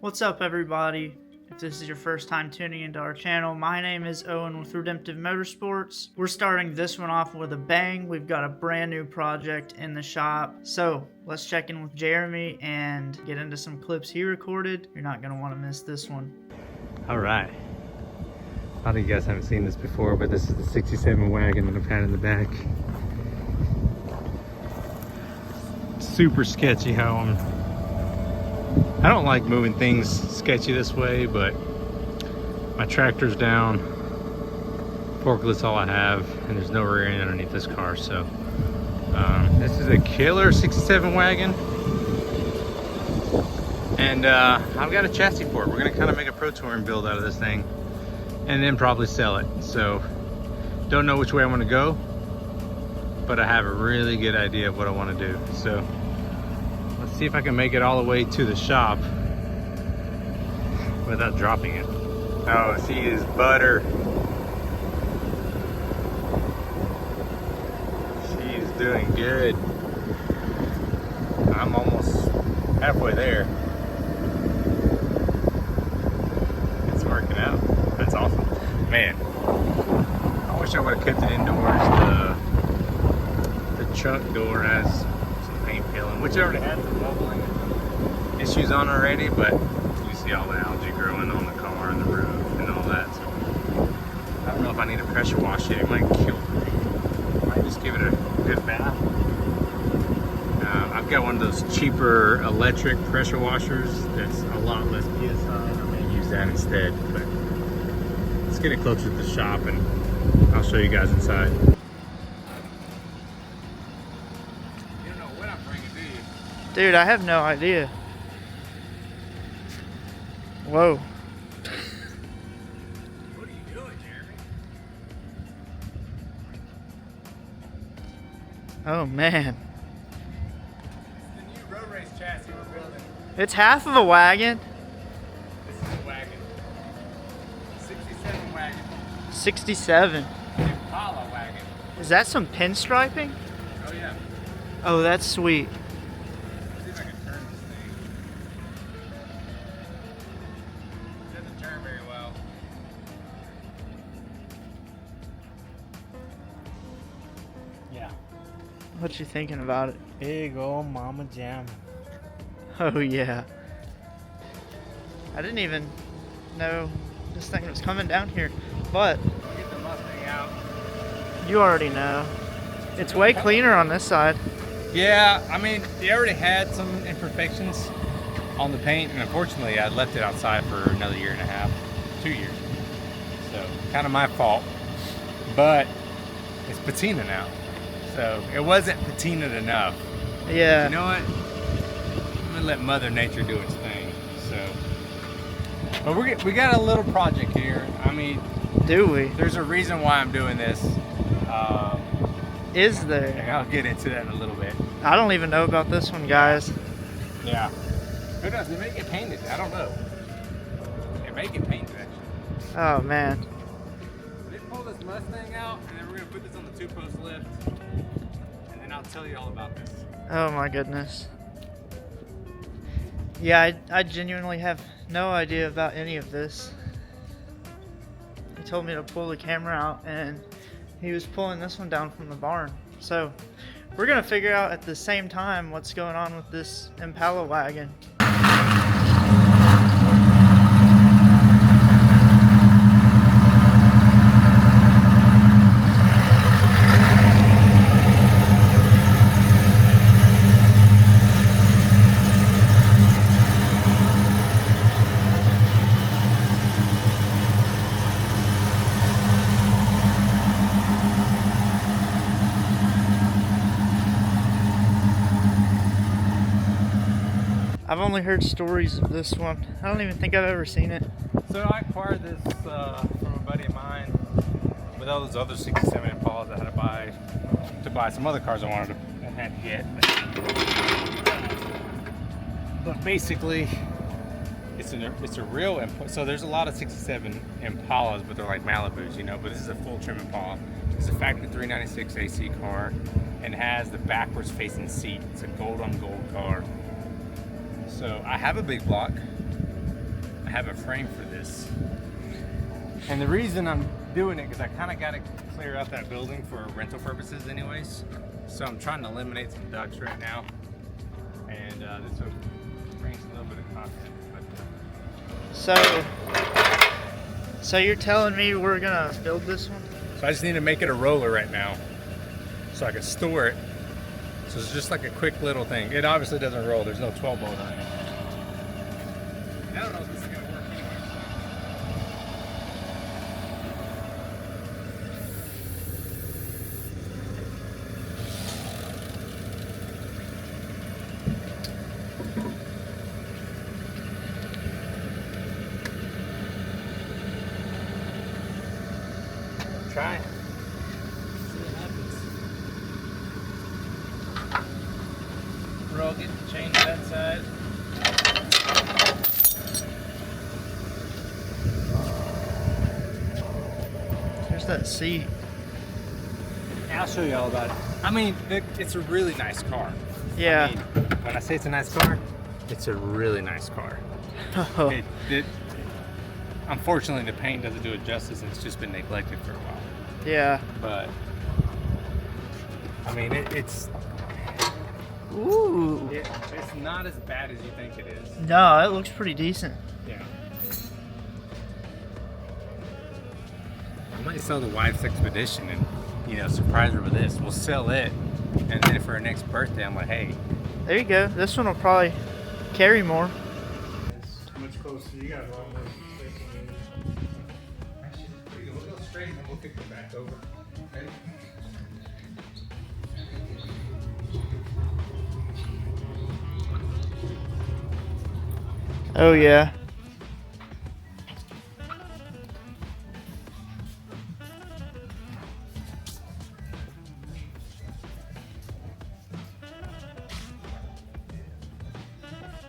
What's up, everybody? If this is your first time tuning into our channel, my name is Owen with Redemptive Motorsports. We're starting this one off with a bang. We've got a brand new project in the shop. So let's check in with Jeremy and get into some clips he recorded. You're not going to want to miss this one. All right. A lot of you guys haven't seen this before, but this is the 67 wagon that I've had in the back. Super sketchy how I don't like moving things sketchy this way, but my tractor's down, forklift's all I have, and there's no rear end underneath this car. So this is a killer 67 wagon, and I've got a chassis for it. We're gonna kind of make a Pro Touring build out of this thing and then probably sell it. So don't know which way I want to go, but I have a really good idea of what I want to do. So let's see if I can make it all the way to the shop without dropping it. Oh, she is butter. She's doing good. I'm almost halfway there. It's working out. That's awesome. Man, I wish I would have kept it indoors. The truck door has some paint peeling, which I already had some wobbling issues on already, but you see all the algae growing on the car and the roof and all that. So I don't know if I need to pressure wash it. It might kill it. I might just give it a good bath. I've got one of those cheaper electric pressure washers that's a lot less PSI. I may use that instead, but let's get it closer to the shop and I'll show you guys inside. Dude, I have no idea. Whoa. What are you doing, Jeremy? Oh, man. It's the new road race chassis we're building. It's half of a wagon. This is a wagon. 67 wagon. 67. Impala wagon. Is that some pinstriping? Oh yeah. Oh, that's sweet. Let's see if I can turn this thing. It doesn't turn very well. Yeah. What you thinking about it? Big old mama jam. Oh, yeah. I didn't even know this thing was coming down here, but I'll get the Mustang out. you already know. It's way cleaner on this side. Yeah, I mean, they already had some imperfections on the paint, and unfortunately I left it outside for another 1.5 years, 2 years. So kind of my fault, but it's patina now. So it wasn't patinaed enough. Yeah. You know what? I'm gonna let Mother Nature do its thing. So, but we got a little project here. I mean, Do we? there's a reason why I'm doing this. Is And there? I'll get into that in a little bit. I don't even know about this one, guys. Yeah. Who knows? They may get painted. I don't know. They may get painted, actually. Oh, man. They pull this Mustang out, and then we're going to put this on the two-post lift. And then I'll tell you all about this. Oh, my goodness. Yeah, I genuinely have no idea about any of this. He told me to pull the camera out, and he was pulling this one down from the barn. So we're gonna figure out at the same time what's going on with this Impala wagon. I've only heard stories of this one. I don't even think I've ever seen it. So I acquired this from a buddy of mine with all those other 67 Impalas I had to buy some other cars I wanted to had to get. But basically, it's a real Impala. So there's a lot of 67 Impalas, but they're like Malibus, you know. But this is a full trim Impala. It's a factory 396 AC car and has the backwards facing seat. It's a gold on gold car. So I have a big block, have a frame for this. And the reason I'm doing it, because I kind of got to clear out that building for rental purposes anyways. So I'm trying to eliminate some ducks right now. And this will bring a little bit of content. So you're telling me we're gonna build this one? So I just need to make it a roller right now so I can store it. So it's just like a quick little thing. It obviously doesn't roll. There's no 12 bolt on it. I don't know if this is gonna work anyway. Try. See what happens. We're all getting the chain to that side. There's that seat. I'll show you all about it. I mean, it's a really nice car. Yeah. I mean, when I say it's a nice car, it's a really nice car. Unfortunately, the paint doesn't do it justice, and it's just been neglected for a while. Yeah. But I mean, it's Ooh. it's not as bad as you think it is. No, it looks pretty decent. Yeah. I might sell the wife's expedition and surprise her with this. We'll sell it, and then for her next birthday, I'm like, hey. There you go. This one will probably carry more. It's much closer. You got a lot more space on it. Actually, it's pretty good. We'll go straight and then we'll kick it back over. Okay? Oh yeah.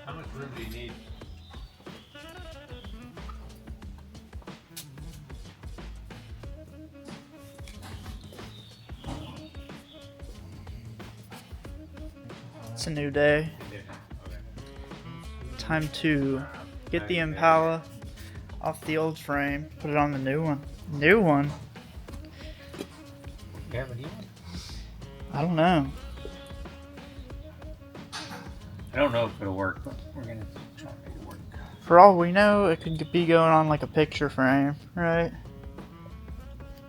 How much room do you need? It's a new day. Yeah. Okay. Time to get the Impala off the old frame, put it on the new one. New one? You have a new one? I don't know. I don't know if it'll work, but we're gonna try to make it work. For all we know, it could be going on like a picture frame, right?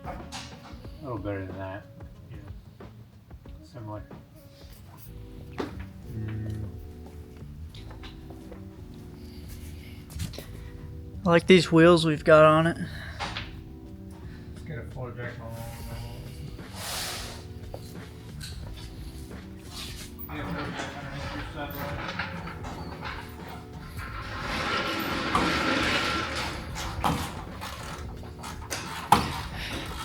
A little better than that. Yeah. Similar. I like these wheels we've got on it. Let's get a floor jack on.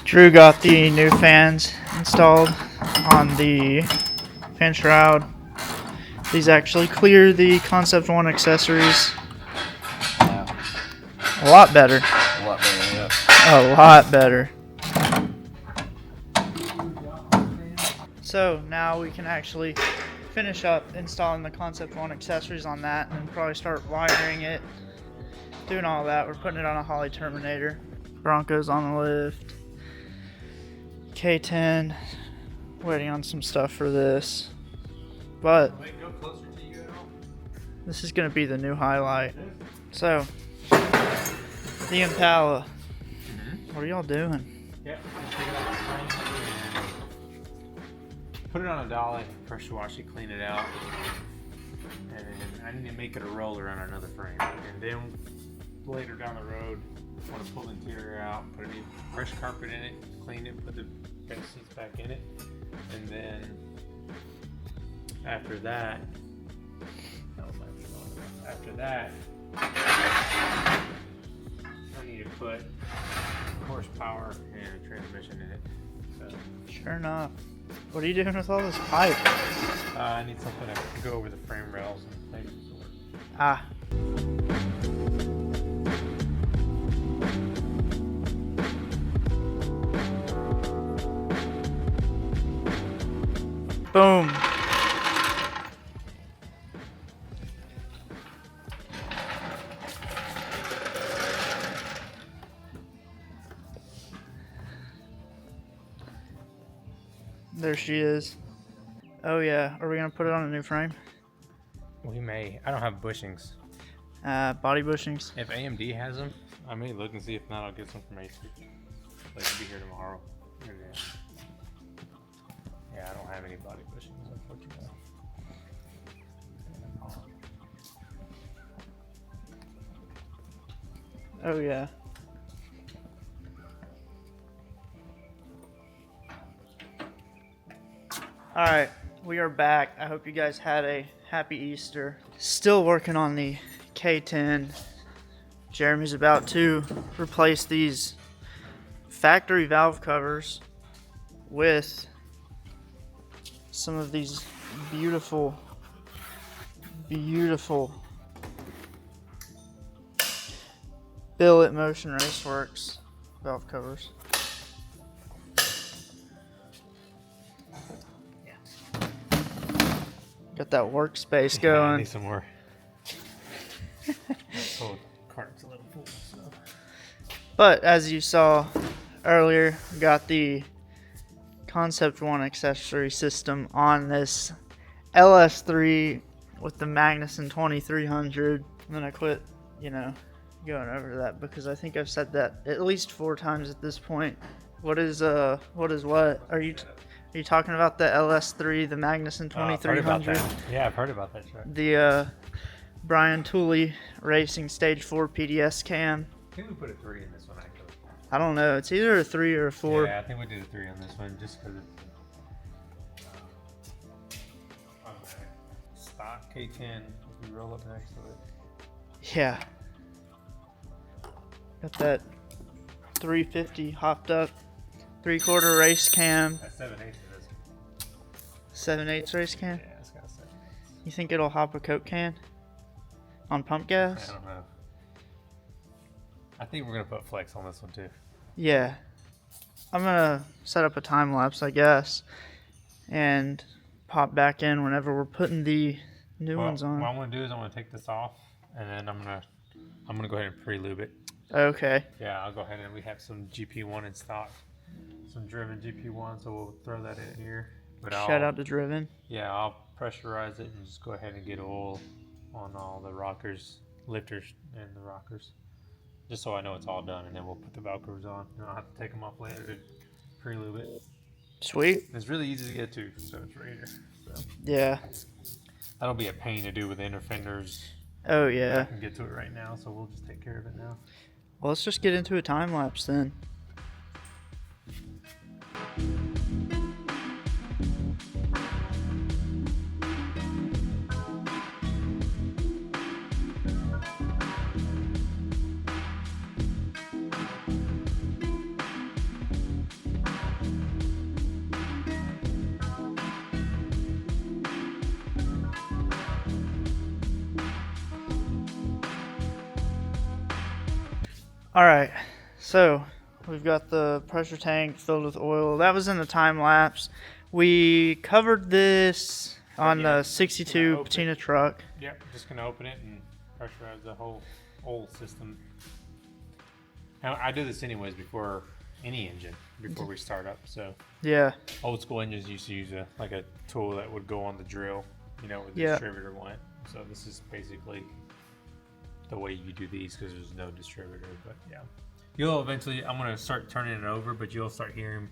Drew got the new fans installed on the fan shroud. These actually clear the Concept 1 accessories. A lot better. A lot better, yeah. A lot better. So now we can actually finish up installing the Concept 1 accessories on that and probably start wiring it, doing all that. We're putting it on a Holly Terminator. Bronco's on the lift. K10. Waiting on some stuff for this. But this is going to be the new highlight. So, the Impala. What are y'all doing? Yep. Put it on a dolly, pressure wash it, clean it out. And then I need to make it a roller on another frame. And then later down the road, I want to pull the interior out, put a new fresh carpet in it, clean it, put the bench seats back in it. And then after that, I need to put horsepower and a transmission in it. So, Sure enough. What are you doing with all this pipe? I need something to go over the frame rails and maybe this will work. Ah. Boom. There she is. Oh yeah, are we gonna put it on a new frame? We may. I don't have bushings. Body bushings. If AMD has them, I may look and see. If not, I'll get some from AC. Like, I'll be here tomorrow. Yeah, I don't have any body bushings, unfortunately. Oh yeah. Alright, we are back. I hope you guys had a happy Easter. Still working on the K10. Jeremy's about to replace these factory valve covers with some of these beautiful Billet Motion Raceworks valve covers. Got that workspace Yeah, I going. need some more. Oh, cart's a little full. So. But as you saw earlier, we got the Concept 1 accessory system on this LS3 with the Magnuson 2300. I'm gonna quit, going over that because I think I've said that at least 4 times at this point. What is what? Are you talking about the LS3, the Magnuson 2300? I've heard about that. Yeah, I've heard about that truck. The Brian Tooley Racing Stage 4 PDS cam. I think we put a 3 in this one, actually. I don't know. It's either a 3 or a 4. Yeah, I think we did a 3 on this one just because it's stock K10. We roll up next to it. Yeah. Got that 350 hopped up, 3/4 race cam. That's 7/8 of this. 7/8 race cam? Yeah, it's got a 7/8. You think it'll hop a Coke can on pump gas? I don't know. I think we're going to put flex on this one too. Yeah. I'm going to set up a time lapse, I guess, and pop back in whenever we're putting the new ones on. What I'm going to do is I'm going to take this off, and then I'm going to go ahead and pre-lube it. Okay. Yeah, I'll go ahead and we have some GP1 in stock. Some driven GP1, so we'll throw that in here. But Shout out to Driven. Yeah, I'll pressurize it and just go ahead and get oil on all the rockers, lifters, and the rockers. Just so I know it's all done, and then we'll put the valve covers on. And I'll have to take them off later to pre-lube it. Sweet. It's really easy to get to, so it's right here. So Yeah. that'll be a pain to do with the inner fenders. Oh, I yeah. can get to it right now, so we'll just take care of it now. Well, let's just get into a time lapse then. Alright, so we've got the pressure tank filled with oil. That was in the time lapse. We covered this on the 62 Patina truck. Yep, just gonna open it and pressurize the whole oil system. Now, I do this anyways before any engine, before we start up. So Yeah. old school engines used to use a tool that would go on the drill, where the Yeah. distributor went. So this is basically the way you do these because there's no distributor. But yeah, you'll eventually, I'm gonna start turning it over, but you'll start hearing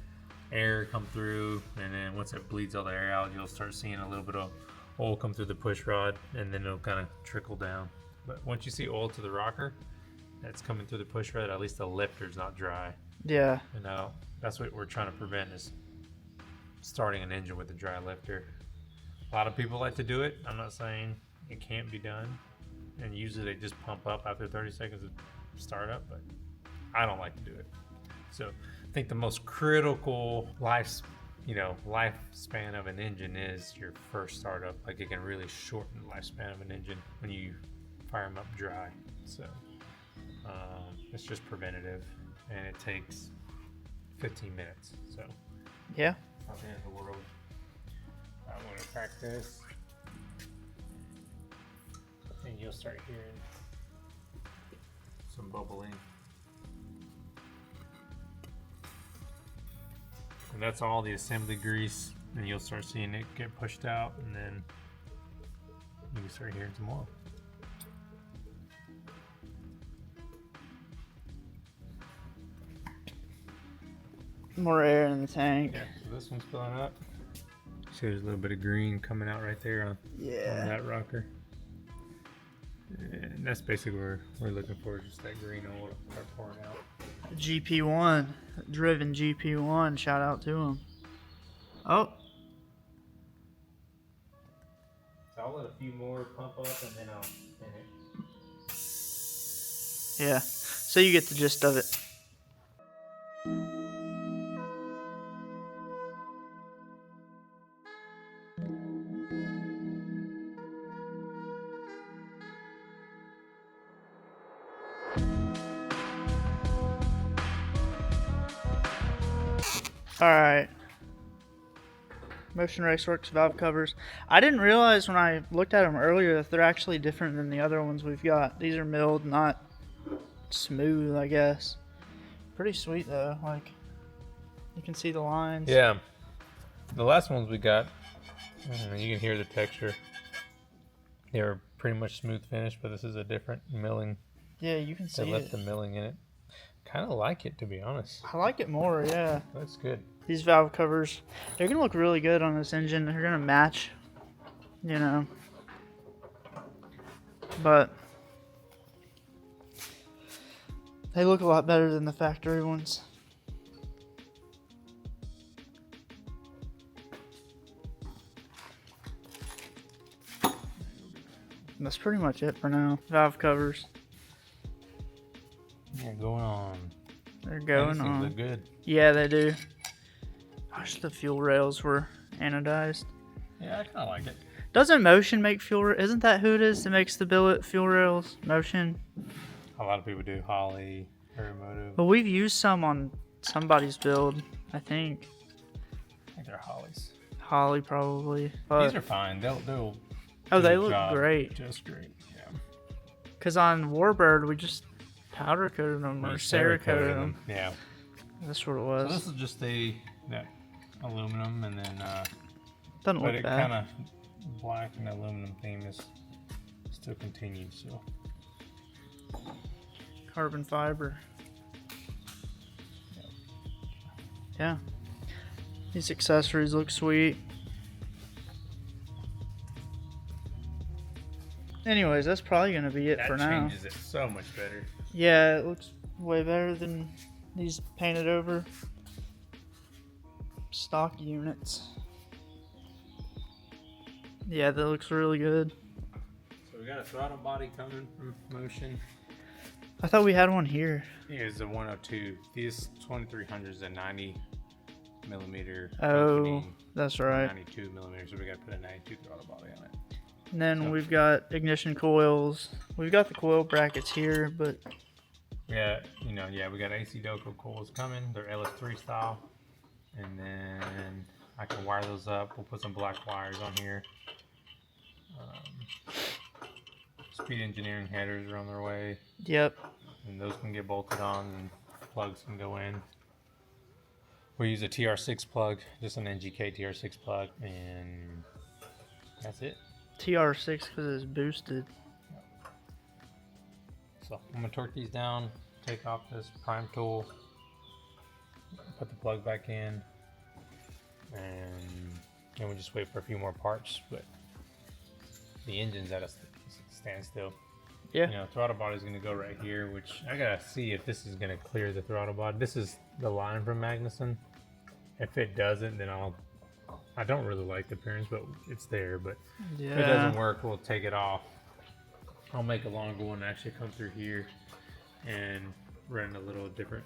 air come through, and then once it bleeds all the air out, you'll start seeing a little bit of oil come through the push rod, and then it'll kind of trickle down. But once you see oil to the rocker that's coming through the push rod, at least the lifter's not dry. Yeah. And that's what we're trying to prevent, is starting an engine with a dry lifter. A lot of people like to do it. I'm not saying it can't be done, and usually they just pump up after 30 seconds of startup, but I don't like to do it. So I think the most critical lifespan of an engine is your first startup. Like, it can really shorten the lifespan of an engine when you fire them up dry. So it's just preventative, and it takes 15 minutes. So Yeah. not the end of the world. I'm gonna crack this, and you'll start hearing some bubbling. And that's all the assembly grease and you'll start seeing it get pushed out, and then you can start hearing some more. More air in the tank. Yeah, so this one's filling up. See, there's a little bit of green coming out right there on that rocker. And that's basically what we're looking for, just that green oil to start pouring out. GP1, driven GP1, shout out to him. Oh. So I'll let a few more pump up and then I'll finish. Yeah, so you get the gist of it. Alright. Motion Raceworks valve covers. I didn't realize when I looked at them earlier that they're actually different than the other ones we've got. These are milled, not smooth, I guess. Pretty sweet though. Like, you can see the lines. Yeah. The last ones we got, you can hear the texture. They were pretty much smooth finish, but this is a different milling. Yeah, you can see They left the milling in it. Kind of like it, to be honest. I like it more, yeah. That's good. These valve covers, they're going to look really good on this engine. They're going to match, you know. But they look a lot better than the factory ones. That's pretty much it for now. Valve covers. Yeah, going on. They're going on. Look good. Yeah, they do. I wish the fuel rails were anodized. Yeah, I kind of like it. Doesn't Motion make fuel? Isn't that who it is that makes the billet fuel rails? Motion. A lot of people do. Holly, Hermoto. Well, we've used some on somebody's build, I think. I think they're Hollies. Holly probably. But These are fine. They'll oh, do they the look job great. Just great. Yeah. Cause on Warbird we just powder coated them or Cerakoted them. Yeah. That's what it was. So this is just that aluminum, and then Doesn't but look it bad. kind of black and aluminum theme is still continued. So Carbon fiber. Yeah. These accessories look sweet. Anyways, that's probably gonna be it for now. That changes it so much better. Yeah, it looks way better than these painted over stock units. Yeah, that looks really good. So we got a throttle body coming from Motion. I thought we had one here. Here's the 102. These 2300s a 90 millimeter. Oh, opening, that's right. 92 millimeters. So we got to put a 92 throttle body on it. And then we've got ignition coils. We've got the coil brackets here, but Yeah, we got AC Delco coils coming. They're LS3 style. And then I can wire those up. We'll put some black wires on here. Speed engineering headers are on their way. yep. And those can get bolted on and plugs can go in. We use a TR6 plug, just an NGK TR6 plug, and that's it. TR6 because it's boosted. So I'm gonna torque these down, take off this prime tool, put the plug back in, and then we just wait for a few more parts. But the engine's at a standstill. Yeah. Throttle body's gonna go right here, which I gotta see if this is gonna clear the throttle body. This is the line from Magnuson. If it doesn't, then I don't really like the appearance, but it's there. But Yeah. if it doesn't work, we'll take it off. I'll make a longer one actually come through here and run a little different.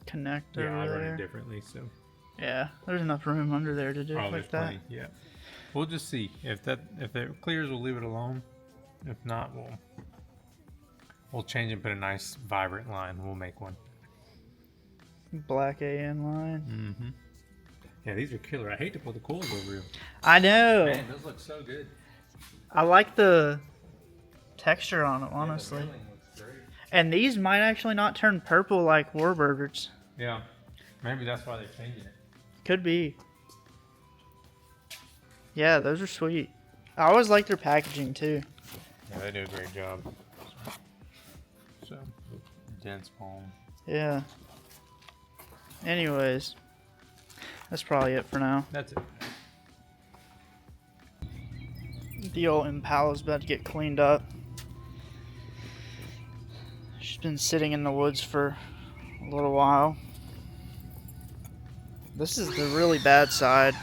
Connector. Yeah, I'll run there. it differently. So Yeah, there's enough room under there to do it there's like that. plenty. Yeah, we'll just see if it clears. We'll leave it alone. If not, we'll change and put a nice vibrant line. We'll make one. Black AN line. Mm-hmm. Yeah, these are killer. I hate to put the coils over them. I know. Man, those look so good. I like the texture on them, honestly. Yeah, the milling looks great. And these might actually not turn purple like Warburgers. Yeah, maybe that's why they're changing it. Could be. Yeah, those are sweet. I always like their packaging too. Yeah, they do a great job. So, dense foam. Yeah. Anyways, that's probably it for now. That's it. The old Impala's about to get cleaned up. She's been sitting in the woods for a little while. This is the really bad side.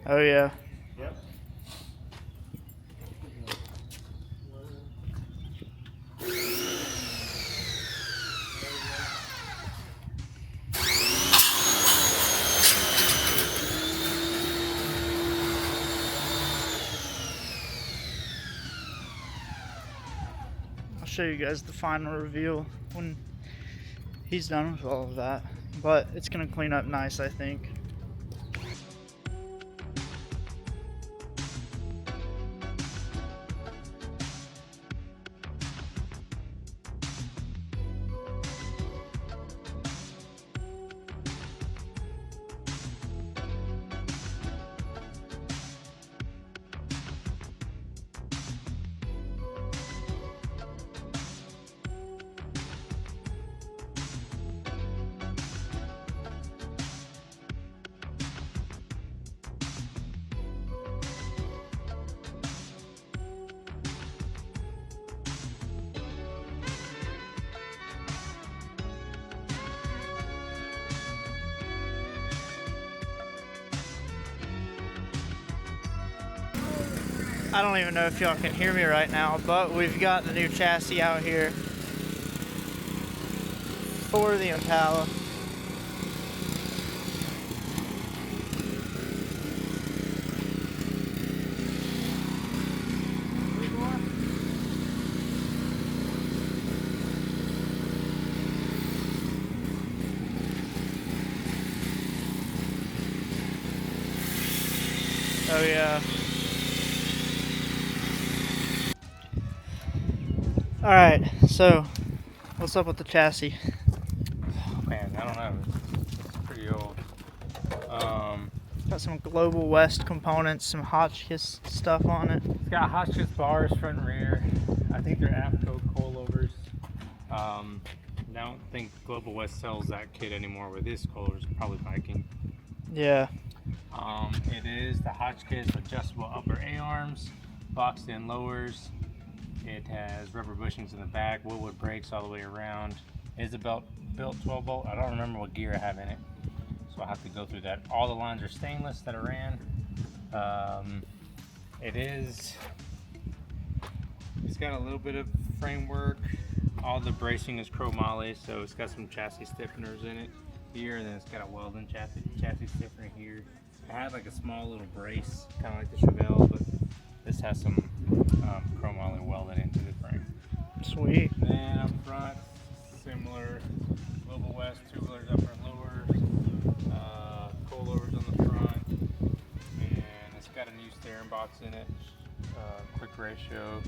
Oh yeah. Yep. I'll show you guys the final reveal when he's done with all of that. But it's gonna clean up nice, I think. I don't even know if y'all can hear me right now, but we've got the new chassis out here for the Impala. Oh yeah. Alright, so what's up with the chassis? Oh, man, I don't know. It's pretty old. Got some Global West components, some Hotchkiss stuff on it. It's got Hotchkiss bars front and rear. I think they're AFCO coilovers. I don't think Global West sells that kit anymore with this coilovers, probably Viking. Yeah. It is the Hotchkiss adjustable upper A-arms, boxed in lowers. It has rubber bushings in the back, Woodwood brakes all the way around. It is a built 12 bolt. I don't remember what gear I have in it, so I'll have to go through that. All the lines are stainless that are ran. It's got a little bit of framework. All the bracing is chromoly, so it's got some chassis stiffeners in it here, and then it's got a Weldon chassis stiffener here. I have like a small little brace, kind of like the Chevelle, but this has some chromoly welded into the frame. Sweet. And then up front, similar Global West, two-wheelers, upper and lower, coilovers on the front, and it's got a new steering box in it, quick ratio,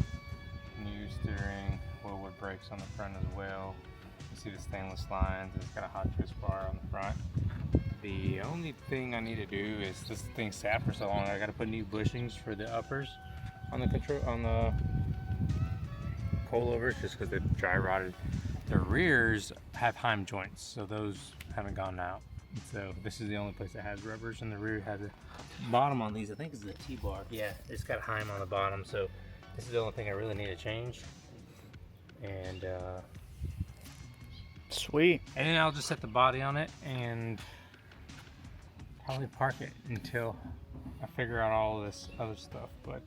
new steering, Woodwood brakes on the front as well. You see the stainless lines, and it's got a Hotchkiss bar on the front. The only thing I need to do is this thing sat for so long. I got to put new bushings for the uppers on the coilovers, just because they're dry rotted. The rears have Heim joints, so those haven't gone out. So this is the only place that has rubbers, and the rear has a bottom on these. I think is the T-bar. Yeah, it's got Heim on the bottom. So this is the only thing I really need to change. And Sweet. and then I'll just set the body on it and probably park it until I figure out all of this other stuff. But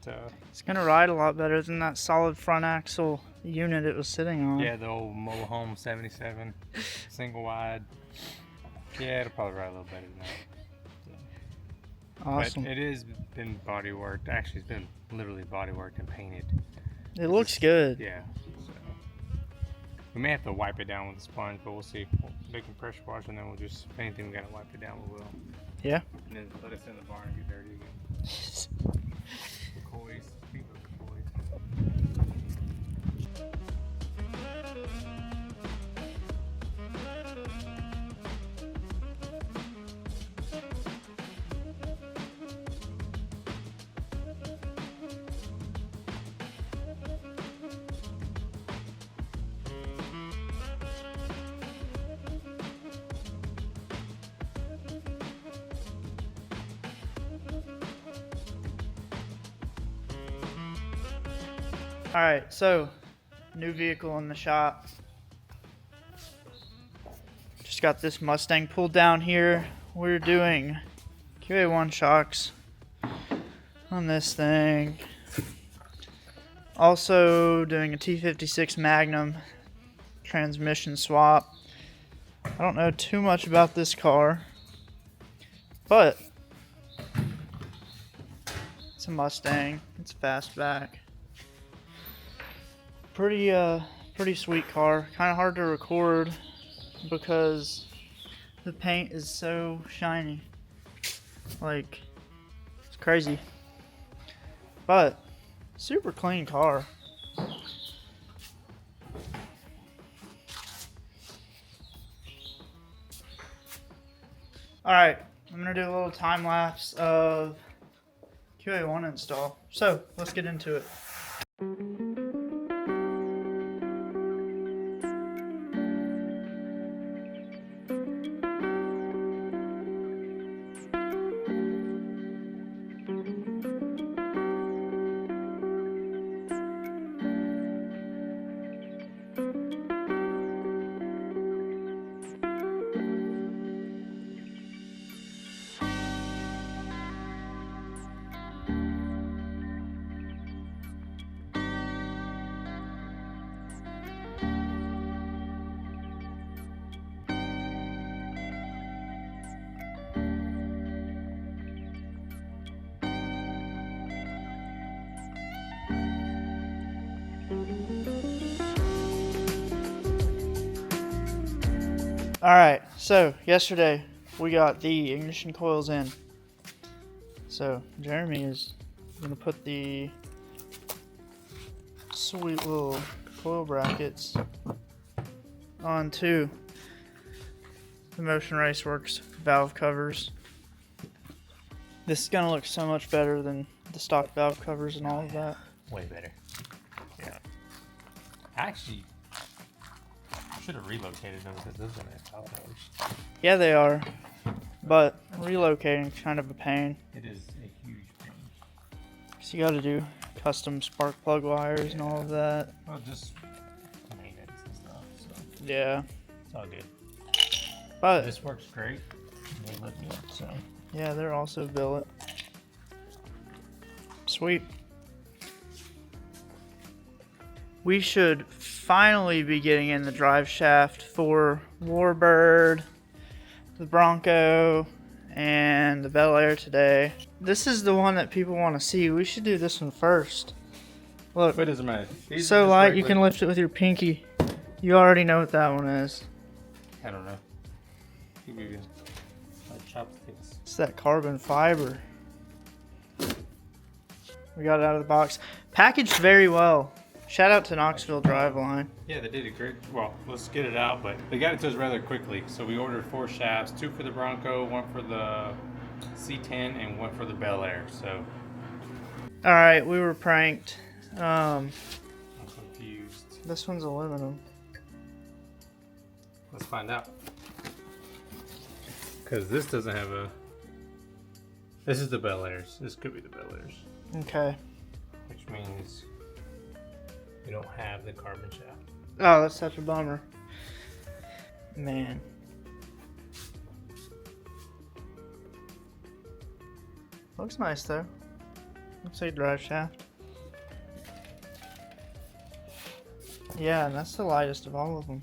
It's gonna ride a lot better than that solid front axle unit it was sitting on. yeah, the old Mobile Home 77 single wide. Yeah, it'll probably ride a little better than that. Awesome. But it has been body worked. Actually, it's been literally body worked and painted. It looks good. Yeah. So we may have to wipe it down with a sponge, but we'll see. They can pressure wash, and then we'll just, if anything, we gotta wipe it down, we will. Yeah. And then let us in the barn and get dirty again. Coys. Speaking of the coys. Alright, so new vehicle in the shop. Just got this Mustang pulled down here. We're doing QA1 shocks on this thing. Also doing a T56 Magnum transmission swap. I don't know too much about this car, but it's a Mustang. It's fastback. Pretty sweet car. Kind of hard to record because the paint is so shiny. Like, it's crazy. But super clean car. Alright, I'm gonna do a little time lapse of QA1 install. So let's get into it. Alright, so yesterday we got the ignition coils in. So Jeremy is going to put the sweet little coil brackets onto the Motion Raceworks valve covers. This is going to look so much better than the stock valve covers and all of that. Way better. Yeah. Actually, should have relocated them because those are nice valve covers. Yeah, they are, but relocating is kind of a pain. It is a huge pain. So you got to do custom spark plug wires and all of that. Well, just maintenance and stuff. So Yeah, it's all good. but This works great. They let me up, so. yeah, they're also billet. Sweet. We should finally be getting in the drive shaft for Warbird, the Bronco, and the Bel Air today. This is the one that people want to see. We should do this one first. Look, It doesn't matter. so light you can lift it with your pinky. You already know what that one is. I don't know. Give you chopsticks. It's that carbon fiber. We got it out of the box. Packaged very well. Shout out to Knoxville Driveline. Yeah, they did a great. Well, let's get it out, but they got it to us rather quickly. So we ordered 4 shafts: 2 for the Bronco, 1 for the C10, and 1 for the Bel Air. So. All right, we were pranked. I'm confused. This one's aluminum. Let's find out. Because this doesn't have a. This is the Bel Airs. This could be the Bel Airs. Okay. Which means we don't have the carbon shaft. Oh, that's such a bummer. Man. Looks nice though. Looks like drive shaft. Yeah, and that's the lightest of all of them.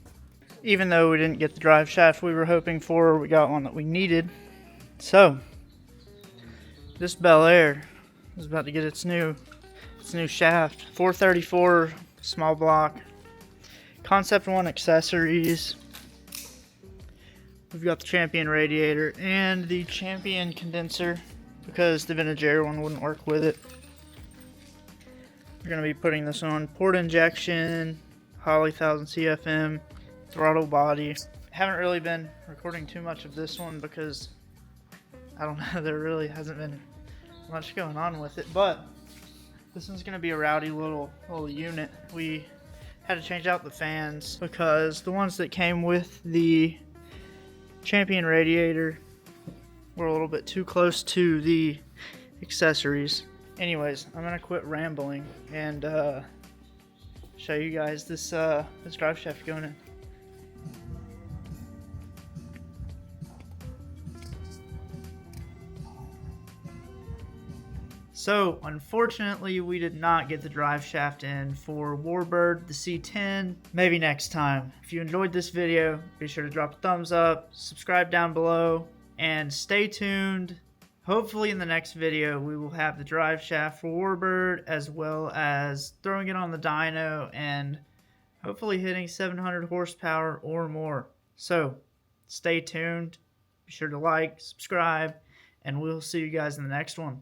Even though we didn't get the drive shaft we were hoping for, we got one that we needed. So, this Bel Air is about to get its new shaft. 434 small block. Concept 1 accessories. We've got the Champion radiator and the Champion condenser because the vintage air one wouldn't work with it. We're going to be putting this on port injection, Holley 1000 CFM, throttle body. Haven't really been recording too much of this one because I don't know, there really hasn't been much going on with it, but this one's going to be a rowdy little unit. We had to change out the fans because the ones that came with the Champion radiator were a little bit too close to the accessories. Anyways, I'm going to quit rambling and show you guys this this drive shaft going in. So, unfortunately, we did not get the drive shaft in for Warbird, the C10. Maybe next time. If you enjoyed this video, be sure to drop a thumbs up, subscribe down below, and stay tuned. Hopefully in the next video, we will have the drive shaft for Warbird, as well as throwing it on the dyno and hopefully hitting 700 horsepower or more. So, stay tuned. Be sure to like, subscribe, and we'll see you guys in the next one.